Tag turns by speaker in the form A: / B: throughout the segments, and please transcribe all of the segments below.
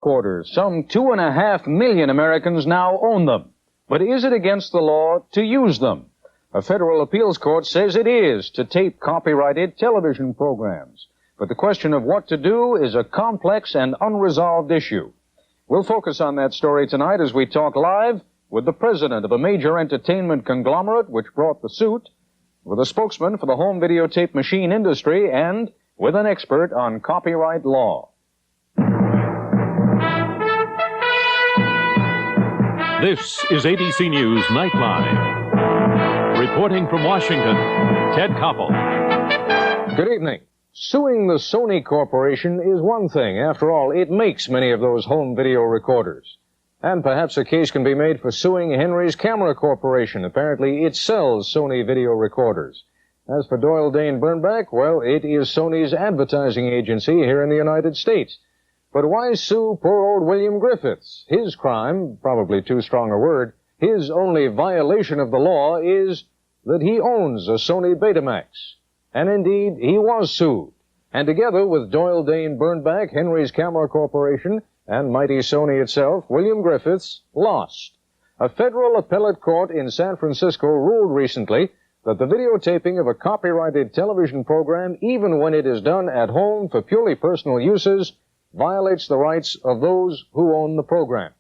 A: recorders. Some 2.5 million Americans now own them. But is it against the law to use them? A federal appeals court says it is to tape copyrighted television programs. But the question of what to do is a complex and unresolved issue. We'll focus on that story tonight as we talk live with the president of a major entertainment conglomerate which brought the suit, with a spokesman for the home videotape machine industry, and with an expert on copyright law.
B: This is ABC News Nightline. Reporting from Washington, Ted Koppel.
A: Good evening. Suing the Sony Corporation is one thing. After all, it makes many of those home video recorders. And perhaps a case can be made for suing Henry's Camera Corporation. Apparently, it sells Sony video recorders. As for Doyle Dane Bernbach, well, it is Sony's advertising agency here in the United States. But why sue poor old William Griffiths? His crime, probably too strong a word, his only violation of the law is that he owns a Sony Betamax. And indeed, he was sued. And together with Doyle Dane Bernbach, Henry's Camera Corporation, and mighty Sony itself, William Griffiths lost. A federal appellate court in San Francisco ruled recently that the videotaping of a copyrighted television program, even when it is done at home for purely personal uses, violates the rights of those who own the program.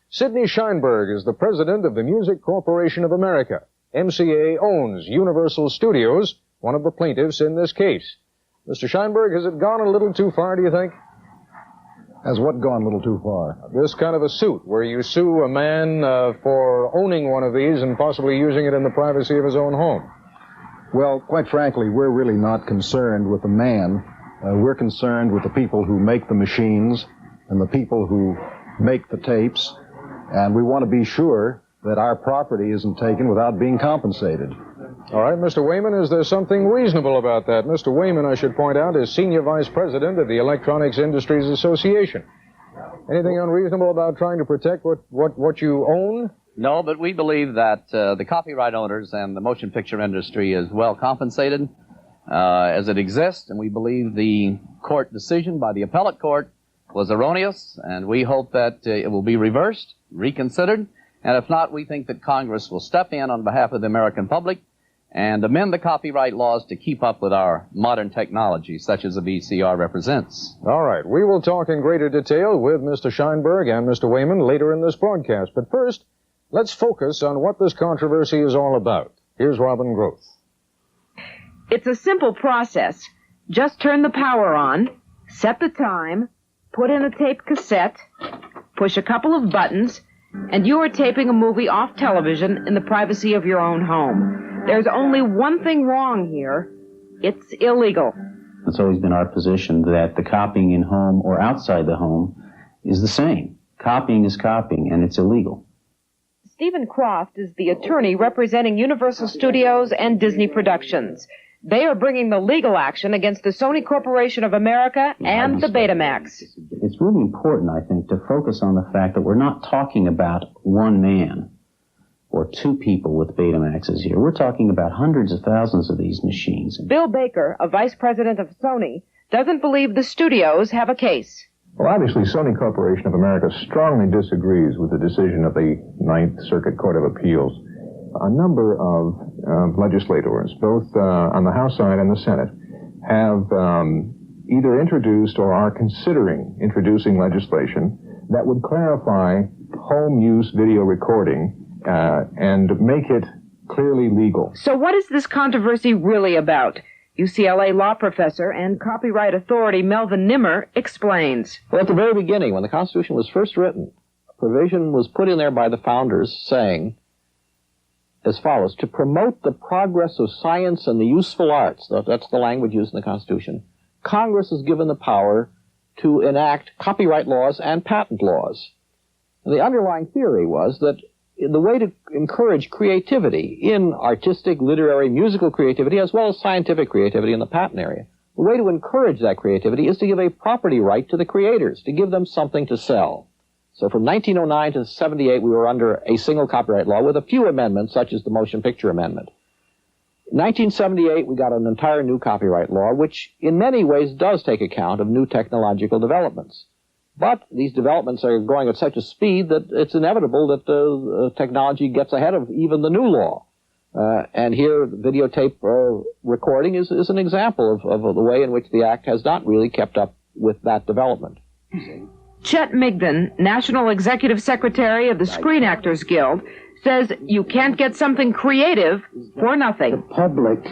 A: Sidney Sheinberg is the president of the Music Corporation of America. MCA owns Universal Studios, one of the plaintiffs in this case. Mr. Sheinberg, has it gone a little too far, do you think?
C: Has what gone a little too far?
A: This kind of a suit, where you sue a man for owning one of these and possibly using it in the privacy of his own home.
C: Well, quite frankly, we're really not concerned with the man. We're concerned with the people who make the machines and the people who make the tapes, and we want to be sure that our property isn't taken without being compensated.
A: All right, Mr. Wayman, is there something reasonable about that? Mr. Wayman, I should point out, is Senior Vice President of the Electronics Industries Association. Anything unreasonable about trying to protect what you own?
D: No, but we believe that the copyright owners and the motion picture industry is well compensated as it exists, and we believe the court decision by the appellate court was erroneous, and we hope that it will be reversed, reconsidered, and if not, we think that Congress will step in on behalf of the American public and amend the copyright laws to keep up with our modern technology, such as the VCR represents.
A: All right. We will talk in greater detail with Mr. Sheinberg and Mr. Wayman later in this broadcast. But first, let's focus on what this controversy is all about. Here's Robin Groth.
E: It's a simple process. Just turn the power on, set the time, put in a tape cassette, push a couple of buttons, and you are taping a movie off television in the privacy of your own home. There's only one thing wrong here. It's illegal.
F: It's always been our position that the copying in home or outside the home is the same. Copying is copying, and it's illegal.
E: Stephen Croft is the attorney representing Universal Studios and Disney Productions. They are bringing the legal action against the Sony Corporation of America and the Betamax.
F: It's really important, I think, to focus on the fact that we're not talking about one man or two people with Betamaxes here. We're talking about hundreds of thousands of these machines.
E: Bill Baker, a vice president of Sony, doesn't believe the studios have a case.
G: Well, obviously, Sony Corporation of America strongly disagrees with the decision of the Ninth Circuit Court of Appeals. A number of legislators, both on the House side and the Senate, have either introduced or are considering introducing legislation that would clarify home use video recording and make it clearly legal.
E: So what is this controversy really about? UCLA law professor and copyright authority Melvin Nimmer explains.
H: Well, at the very beginning, when the Constitution was first written, a provision was put in there by the founders saying as follows: to promote the progress of science and the useful arts, that's the language used in the Constitution, Congress is given the power to enact copyright laws and patent laws. And the underlying theory was that the way to encourage creativity in artistic, literary, musical creativity, as well as scientific creativity in the patent area, the way to encourage that creativity is to give a property right to the creators, to give them something to sell. So from 1909 to 78, we were under a single copyright law with a few amendments, such as the Motion Picture Amendment. In 1978, we got an entire new copyright law, which in many ways does take account of new technological developments. But these developments are going at such a speed that it's inevitable that technology gets ahead of even the new law. And here, videotape recording is an example of the way in which the Act has not really kept up with that development.
E: Chet Migden, National Executive Secretary of the Screen Actors Guild, says you can't get something creative for nothing.
I: The public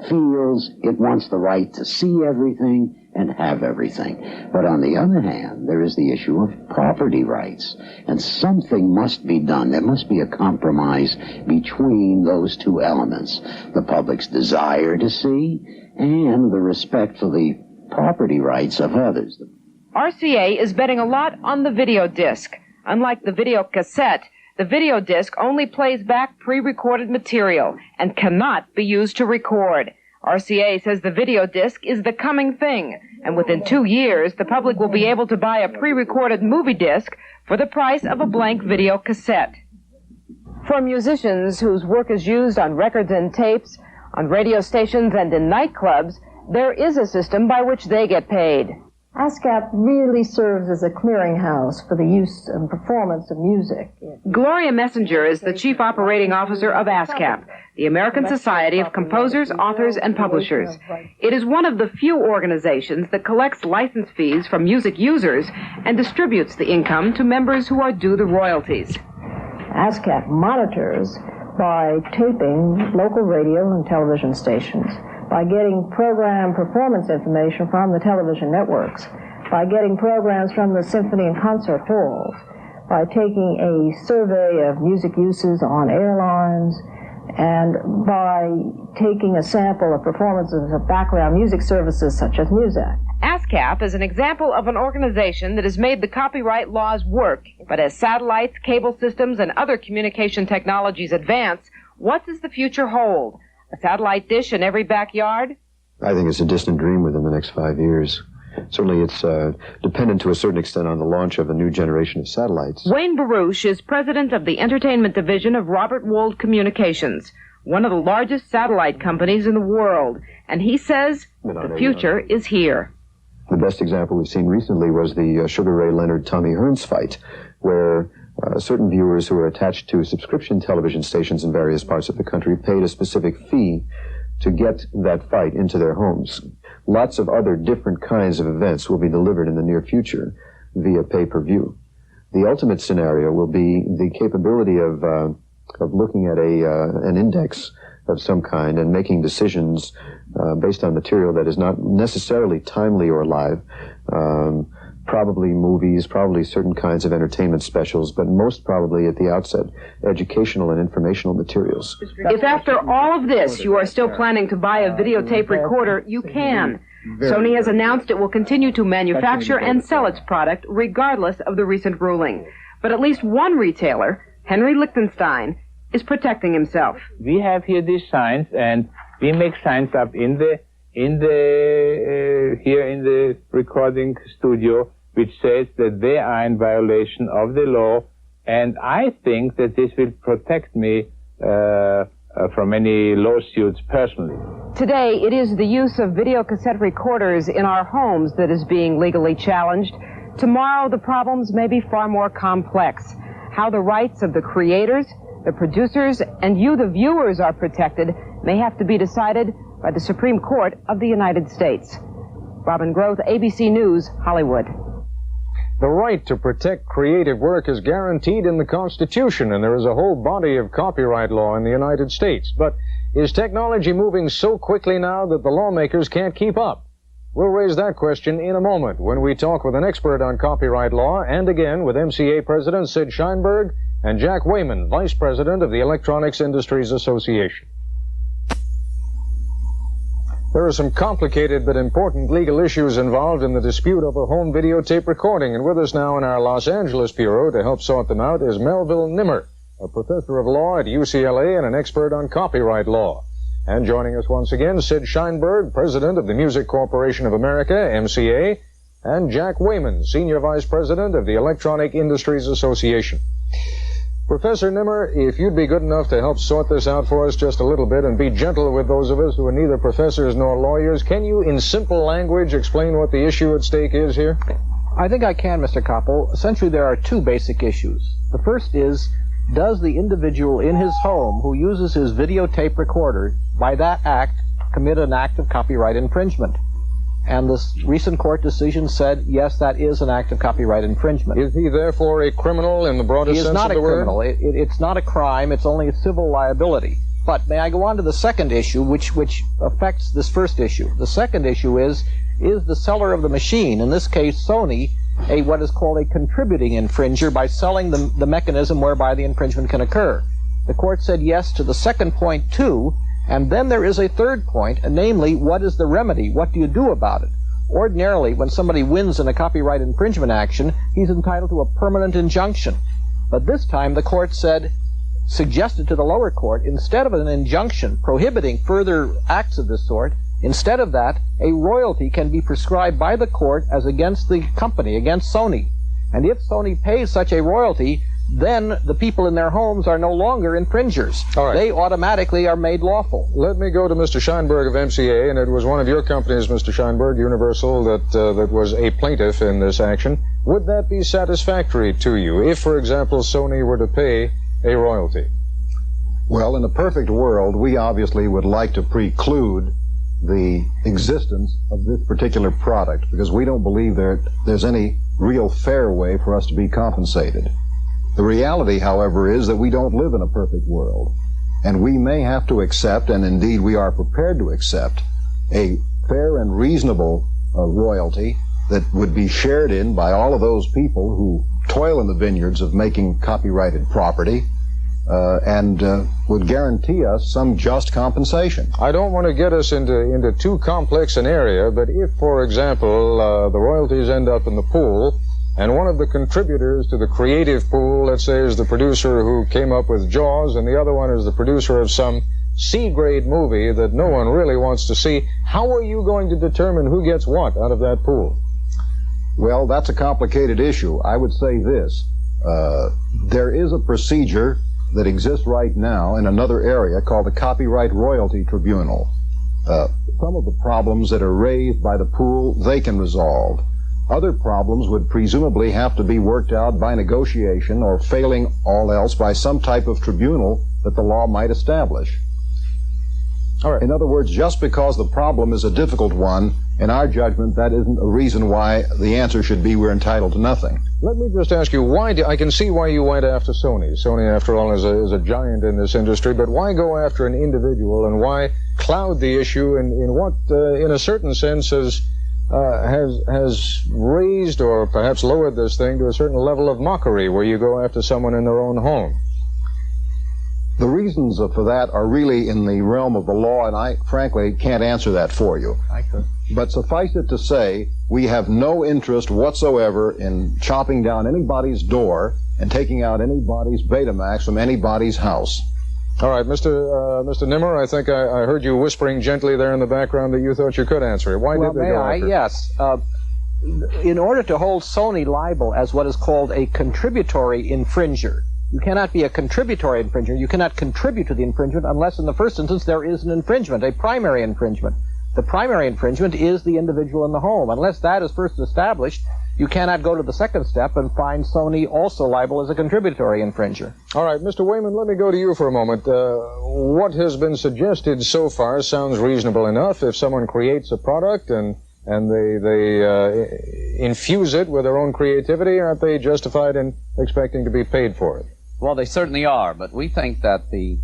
I: feels it wants the right to see everything and have everything. But on the other hand, there is the issue of property rights. And something must be done. There must be a compromise between those two elements. The public's desire to see and the respect for the property rights of others.
E: RCA is betting a lot on the video disc. Unlike the video cassette, the video disc only plays back pre-recorded material and cannot be used to record. RCA says the video disc is the coming thing, and within 2 years, the public will be able to buy a pre-recorded movie disc for the price of a blank video cassette. For musicians whose work is used on records and tapes, on radio stations and in nightclubs, there is a system by which they get paid.
J: ASCAP really serves as a clearinghouse for the use and performance of music.
E: Gloria Messenger is the chief operating officer of ASCAP, the American Society of Composers, Authors, and Publishers. It is one of the few organizations that collects license fees from music users and distributes the income to members who are due the royalties.
J: ASCAP monitors by taping local radio and television stations, by getting program performance information from the television networks, by getting programs from the symphony and concert halls, by taking a survey of music uses on airlines, and by taking a sample of performances of background music services such as Muzak.
E: ASCAP is an example of an organization that has made the copyright laws work, but as satellites, cable systems, and other communication technologies advance, what does the future hold? A satellite dish in every backyard?
K: I think it's a distant dream within the next 5 years. Certainly it's dependent to a certain extent on the launch of a new generation of satellites.
E: Wayne Baruch is president of the entertainment division of Robert Wold Communications, one of the largest satellite companies in the world, and he says the future is here.
K: The best example we've seen recently was the Sugar Ray Leonard-Tommy Hearns fight, where certain viewers who are attached to subscription television stations in various parts of the country paid a specific fee to get that fight into their homes. Lots of other different kinds of events will be delivered in the near future via pay-per-view. The ultimate scenario will be the capability of looking at an index of some kind and making decisions based on material that is not necessarily timely or live, probably movies, probably certain kinds of entertainment specials, but most probably at the outset, educational and informational materials.
E: If after all of this you are still planning to buy a videotape recorder, you can. Sony has announced it will continue to manufacture and sell its product regardless of the recent ruling. But at least one retailer, Henry Lichtenstein, is protecting himself.
L: We have here these signs, and we make signs up here in the recording studio, which says that they are in violation of the law, and I think that this will protect me from any lawsuits personally.
E: Today, it is the use of videocassette recorders in our homes that is being legally challenged. Tomorrow, the problems may be far more complex. How the rights of the creators, the producers, and you, the viewers, are protected may have to be decided by the Supreme Court of the United States. Robin Groth, ABC News, Hollywood.
A: The right to protect creative work is guaranteed in the Constitution, and there is a whole body of copyright law in the United States. But is technology moving so quickly now that the lawmakers can't keep up? We'll raise that question in a moment when we talk with an expert on copyright law, and again with MCA President Sid Sheinberg and Jack Wayman, Vice President of the Electronics Industries Association. There are some complicated but important legal issues involved in the dispute over home videotape recording, and with us now in our Los Angeles bureau to help sort them out is Melville Nimmer, a professor of law at UCLA and an expert on copyright law. And joining us once again, Sid Sheinberg, president of the Music Corporation of America, MCA, and Jack Wayman, senior vice president of the Electronic Industries Association. Professor Nimmer, if you'd be good enough to help sort this out for us just a little bit and be gentle with those of us who are neither professors nor lawyers, can you, in simple language, explain what the issue at stake is here?
H: I think I can, Mr. Koppel. Essentially, there are two basic issues. The first is, does the individual in his home who uses his videotape recorder, by that act, commit an act of copyright infringement? And this recent court decision said, yes, that is an act of copyright infringement.
A: Is he therefore a criminal in the broadest sense of the word?
H: He is not a criminal. It's not a crime. It's only a civil liability. But may I go on to the second issue, which affects this first issue? The second issue is the seller of the machine, in this case Sony, what is called a contributing infringer by selling the mechanism whereby the infringement can occur? The court said yes to the second point too, and then there is a third point, namely, what is the remedy? What do you do about it? Ordinarily, when somebody wins in a copyright infringement action, he's entitled to a permanent injunction. But this time the court suggested to the lower court, instead of an injunction prohibiting further acts of this sort, instead of that, a royalty can be prescribed by the court as against the company, against Sony. And if Sony pays such a royalty, then the people in their homes are no longer infringers.
A: All right.
H: They automatically are made lawful.
A: Let me go to Mr. Scheinberg of MCA, and it was one of your companies, Mr. Scheinberg, Universal, that was a plaintiff in this action. Would that be satisfactory to you if, for example, Sony were to pay a royalty?
C: Well, in a perfect world, we obviously would like to preclude the existence of this particular product because we don't believe there's any real fair way for us to be compensated. The reality, however, is that we don't live in a perfect world, and we may have to accept, and indeed we are prepared to accept, a fair and reasonable royalty that would be shared in by all of those people who toil in the vineyards of making copyrighted property, and would guarantee us some just compensation.
A: I don't want to get us into too complex an area, but if, for example, the royalties end up in the pool, and one of the contributors to the creative pool, let's say, is the producer who came up with Jaws, and the other one is the producer of some C-grade movie that no one really wants to see, how are you going to determine who gets what out of that pool?
C: Well, that's a complicated issue. I would say this. There is a procedure that exists right now in another area called the Copyright Royalty Tribunal. Some of the problems that are raised by the pool, they can resolve. Other problems would presumably have to be worked out by negotiation or, failing all else, by some type of tribunal that the law might establish.
A: All right.
C: In other words, just because the problem is a difficult one, in our judgment, that isn't a reason why the answer should be we're entitled to nothing.
A: Let me just ask you, I can see why you went after Sony. Sony, after all, is a giant in this industry, but why go after an individual, and why cloud the issue in what, in a certain sense, has raised or perhaps lowered this thing to a certain level of mockery, where you go after someone in their own home?
C: The reasons for that are really in the realm of the law, and I frankly can't answer that for you.
H: I could.
C: But suffice it to say, we have no interest whatsoever in chopping down anybody's door and taking out anybody's Betamax from anybody's house.
A: All right, Mr. Nimmer, I think I heard you whispering gently there in the background that you thought you could answer it. Why did they go after it?
H: Yes. In order to hold Sony liable as what is called a contributory infringer, you cannot be a contributory infringer. You cannot contribute to the infringement unless, in the first instance, there is an infringement, a primary infringement. The primary infringement is the individual in the home. Unless that is first established, you cannot go to the second step and find Sony also liable as a contributory infringer.
A: All right, Mr. Wayman, let me go to you for a moment. What has been suggested so far sounds reasonable enough. If someone creates a product and they infuse it with their own creativity, aren't they justified in expecting to be paid for it?
D: Well, they certainly are, but we think that the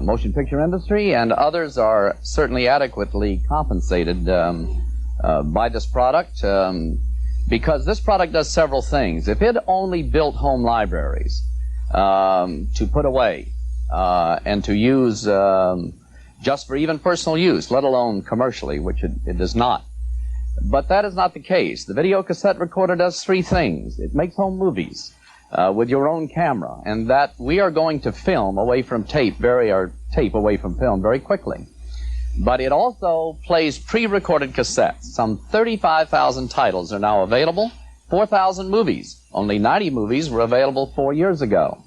D: motion picture industry and others are certainly adequately compensated by this product because this product does several things. If it only built home libraries to put away and to use just for even personal use, let alone commercially, which it does not. But that is not the case. The video cassette recorder does three things. It makes home movies with your own camera, and that we are going to film away from tape, tape away from film very quickly. But it also plays pre-recorded cassettes. Some 35,000 titles are now available, 4,000 movies. Only 90 movies were available 4 years ago.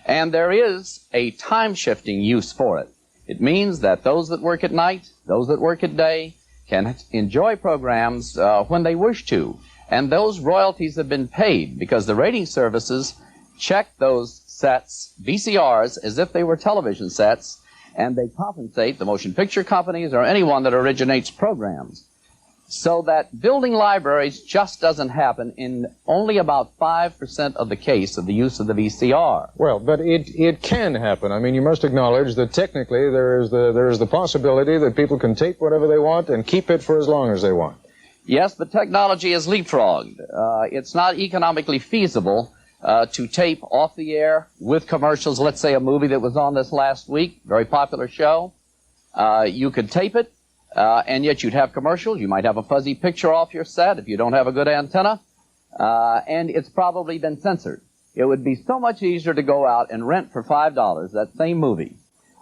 D: And there is a time-shifting use for it. It means that those that work at night, those that work at day, can enjoy programs when they wish to. And those royalties have been paid because the rating services check those sets, VCRs, as if they were television sets, and they compensate the motion picture companies or anyone that originates programs. So that building libraries just doesn't happen in only about 5% of the case of the use of the VCR.
A: Well, but it can happen. I mean, you must acknowledge that technically there is the possibility that people can tape whatever they want and keep it for as long as they want.
D: Yes, but technology is leapfrogged. It's not economically feasible to tape off the air with commercials. Let's say a movie that was on this last week, very popular show. You could tape it. And yet you'd have commercials. You might have a fuzzy picture off your set if you don't have a good antenna. And it's probably been censored. It would be so much easier to go out and rent for $5 that same movie,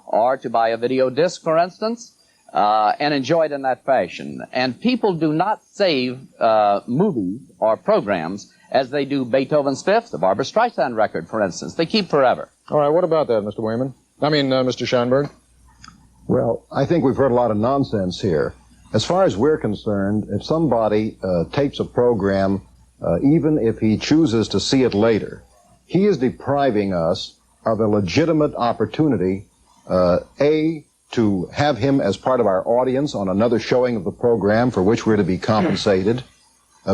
D: or to buy a video disc, for instance, and enjoy it in that fashion. And people do not save movies or programs as they do Beethoven's Fifth, the Barbra Streisand record, for instance. They keep forever.
A: All right, what about that, Mr. Wayman? Mr. Scheinberg?
C: Well, I think we've heard a lot of nonsense here. As far as we're concerned, if somebody tapes a program, even if he chooses to see it later, he is depriving us of a legitimate opportunity, to have him as part of our audience on another showing of the program for which we're to be compensated.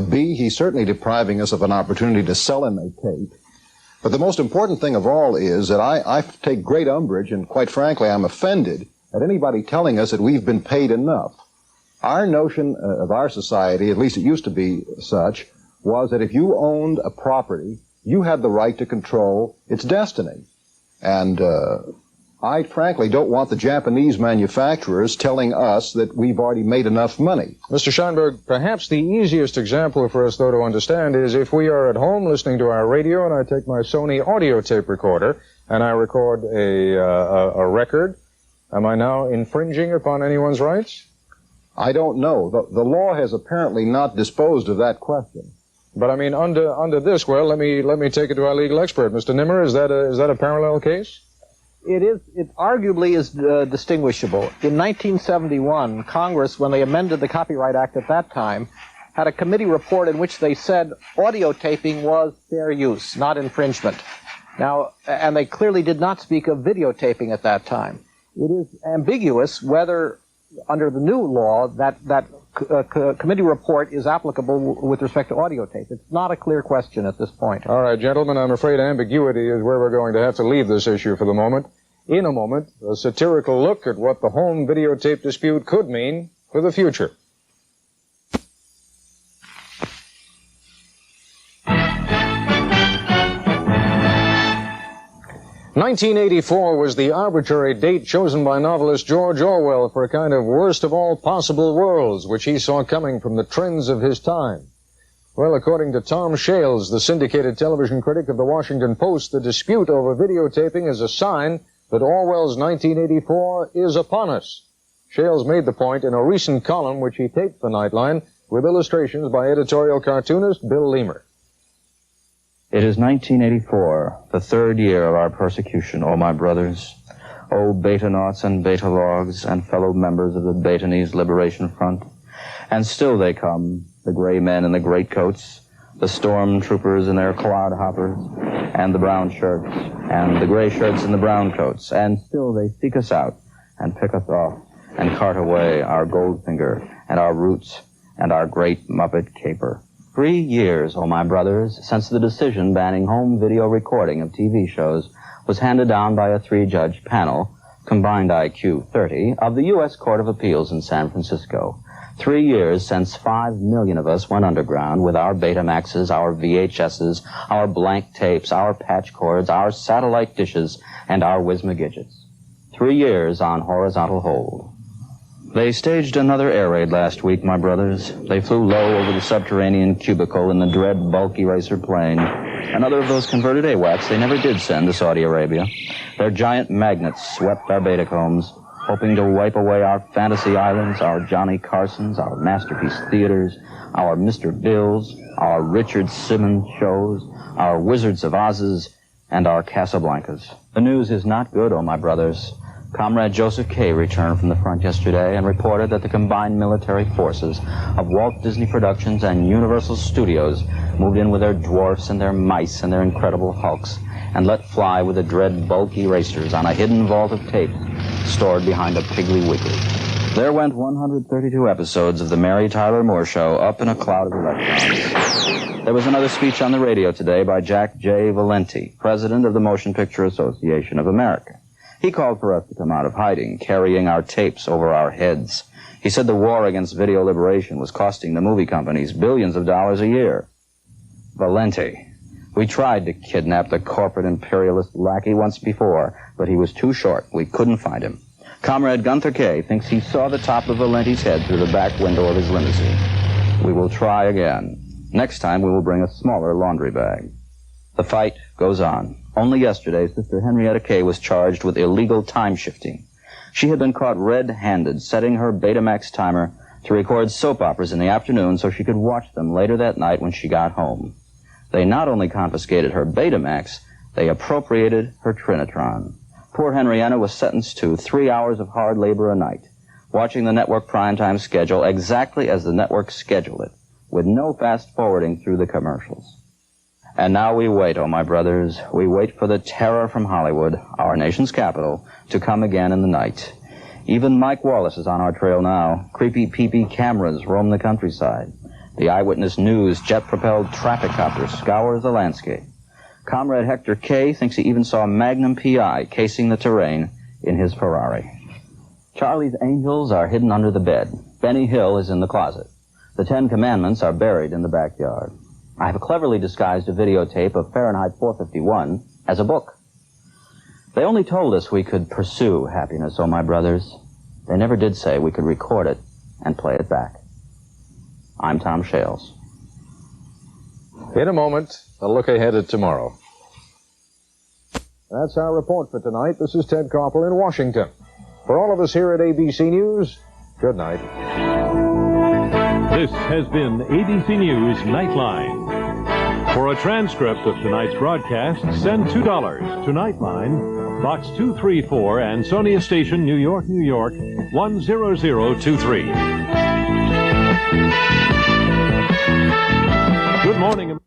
C: B, he's certainly depriving us of an opportunity to sell him a tape. But the most important thing of all is that I take great umbrage, and quite frankly, I'm offended at anybody telling us that we've been paid enough. Our notion of our society, at least it used to be such, was that if you owned a property, you had the right to control its destiny. And I frankly don't want the Japanese manufacturers telling us that we've already made enough money.
A: Mr. Scheinberg, perhaps the easiest example for us, though, to understand is if we are at home listening to our radio and I take my Sony audio tape recorder and I record a record, am I now infringing upon anyone's rights?
C: I don't know. The law has apparently not disposed of that question.
A: But I mean, under this, well, let me take it to our legal expert, Mr. Nimmer. Is that a parallel case?
H: It arguably is distinguishable. In 1971, Congress, when they amended the Copyright Act at that time, had a committee report in which they said audio taping was fair use, not infringement. Now, and they clearly did not speak of videotaping at that time. It is ambiguous whether, under the new law, that committee report is applicable with respect to audio tape. It's not a clear question at this point.
A: All right, gentlemen, I'm afraid ambiguity is where we're going to have to leave this issue for the moment. In a moment, a satirical look at what the home videotape dispute could mean for the future. 1984 was the arbitrary date chosen by novelist George Orwell for a kind of worst of all possible worlds, which he saw coming from the trends of his time. Well, according to Tom Shales, the syndicated television critic of the Washington Post, the dispute over videotaping is a sign that Orwell's 1984 is upon us. Shales made the point in a recent column which he taped for Nightline with illustrations by editorial cartoonist Bill Leamer.
M: It is 1984, the third year of our persecution, O my brothers, O Beta-naughts and Beta-logs, and fellow members of the Betanese Liberation Front. And still they come, the gray men in the greatcoats, the stormtroopers in their clodhoppers, and the brown shirts, and the gray shirts and the brown coats, and still they seek us out, and pick us off, and cart away our Goldfinger, and our Roots, and our great Muppet caper. 3 years, O my brothers, since the decision banning home video recording of TV shows was handed down by a 3-judge panel, combined IQ 30, of the U.S. Court of Appeals in San Francisco. 3 years since 5 million of us went underground with our Betamaxes, our VHSs, our blank tapes, our patch cords, our satellite dishes, and our Whizmagidgets. 3 years on horizontal hold. They staged another air raid last week, my brothers. They flew low over the subterranean cubicle in the dread bulk eraser plane. Another of those converted AWACS they never did send to Saudi Arabia. Their giant magnets swept our Betacombs, hoping to wipe away our fantasy islands, our Johnny Carsons, our masterpiece theaters, our Mr. Bills, our Richard Simmons shows, our Wizards of Oz's, and our Casablancas. The news is not good, oh my brothers. Comrade Joseph K. returned from the front yesterday and reported that the combined military forces of Walt Disney Productions and Universal Studios moved in with their dwarfs and their mice and their incredible hulks and let fly with the dread bulk erasers on a hidden vault of tape stored behind a Piggly Wiggly. There went 132 episodes of the Mary Tyler Moore Show up in a cloud of electrons. There was another speech on the radio today by Jack J. Valenti, president of the Motion Picture Association of America. He called for us to come out of hiding, carrying our tapes over our heads. He said the war against video liberation was costing the movie companies billions of dollars a year. Valenti. We tried to kidnap the corporate imperialist lackey once before, but he was too short. We couldn't find him. Comrade Gunther K. thinks he saw the top of Valenti's head through the back window of his limousine. We will try again. Next time we will bring a smaller laundry bag. The fight goes on. Only yesterday, Sister Henrietta K. was charged with illegal time shifting. She had been caught red-handed setting her Betamax timer to record soap operas in the afternoon so she could watch them later that night when she got home. They not only confiscated her Betamax, they appropriated her Trinitron. Poor Henrietta was sentenced to 3 hours of hard labor a night, watching the network primetime schedule exactly as the network scheduled it, with no fast-forwarding through the commercials. And now we wait, oh my brothers, we wait for the terror from Hollywood, our nation's capital, to come again in the night. Even Mike Wallace is on our trail now. Creepy peepee cameras roam the countryside. The Eyewitness News jet-propelled traffic copter scours the landscape. Comrade Hector K. thinks he even saw Magnum P.I. casing the terrain in his Ferrari. Charlie's Angels are hidden under the bed. Benny Hill is in the closet. The 10 Commandments are buried in the backyard. I have cleverly disguised a videotape of Fahrenheit 451 as a book. They only told us we could pursue happiness, oh my brothers. They never did say we could record it and play it back. I'm Tom Shales.
A: In a moment, a look ahead at tomorrow. That's our report for tonight. This is Ted Koppel in Washington. For all of us here at ABC News, good night.
B: This has been ABC News Nightline. For a transcript of tonight's broadcast, send $2 to Nightline, Box 234, Ansonia Station, New York, New York, 10023. Good morning.